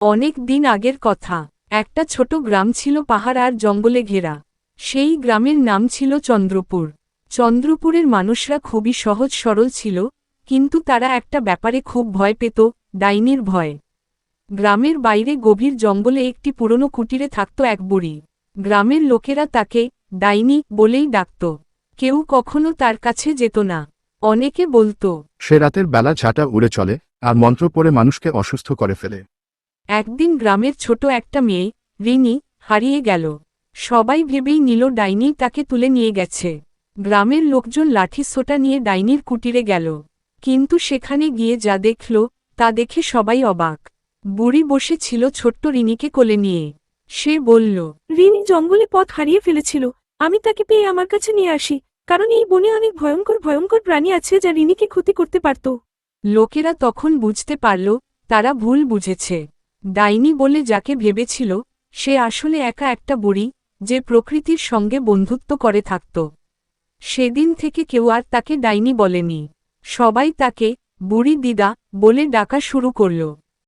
অনেক দিন আগের কথা। একটা ছোট গ্রাম ছিল পাহাড় আর জঙ্গলে ঘেরা। সেই গ্রামের নাম ছিল চন্দ্রপুর। চন্দ্রপুরের মানুষরা খুবই সহজ সরল ছিল, কিন্তু তারা একটা ব্যাপারে খুব ভয় পেত, ডাইনির ভয়। গ্রামের বাইরে গভীর জঙ্গলে একটি পুরনো কুটিরে থাকত এক বুড়ি। গ্রামের লোকেরা তাকে ডাইনি বলেই ডাকত। কেউ কখনো তার কাছে যেত না। অনেকে বলতো, সে রাতের বেলা ঝাঁটা উড়ে চলে আর মন্ত্র পড়ে মানুষকে অসুস্থ করে ফেলে। একদিন গ্রামের ছোট একটা মেয়ে, রিনি, হারিয়ে গেল। সবাই ভেবেই নিল ডাইনি তাকে তুলে নিয়ে গেছে। গ্রামের লোকজন লাঠি সোঁটা নিয়ে ডাইনির কুটিরে গেল। কিন্তু সেখানে গিয়ে যা দেখল, তা দেখে সবাই অবাক। বুড়ি বসে ছিল ছোট্ট রিনিকে কোলে নিয়ে। সে বলল, রিনি জঙ্গলে পথ হারিয়ে ফেলেছিল। আমি তাকে পেয়ে আমার কাছে নিয়ে আসি, কারণ এই বনে অনেক ভয়ঙ্কর ভয়ঙ্কর প্রাণী আছে যা রিনিকে ক্ষতি করতে পারত। লোকেরা তখন বুঝতে পারল, তারা ভুল বুঝেছে। ডাইনি বলে যাকে ভেবেছিল, সে আসলে একা একটা বুড়ি, যে প্রকৃতির সঙ্গে বন্ধুত্ব করে থাকত। সেদিন থেকে কেউ আর তাকে ডাইনি বলেনি। সবাই তাকে বুড়ি দিদা বলে ডাকা শুরু করল।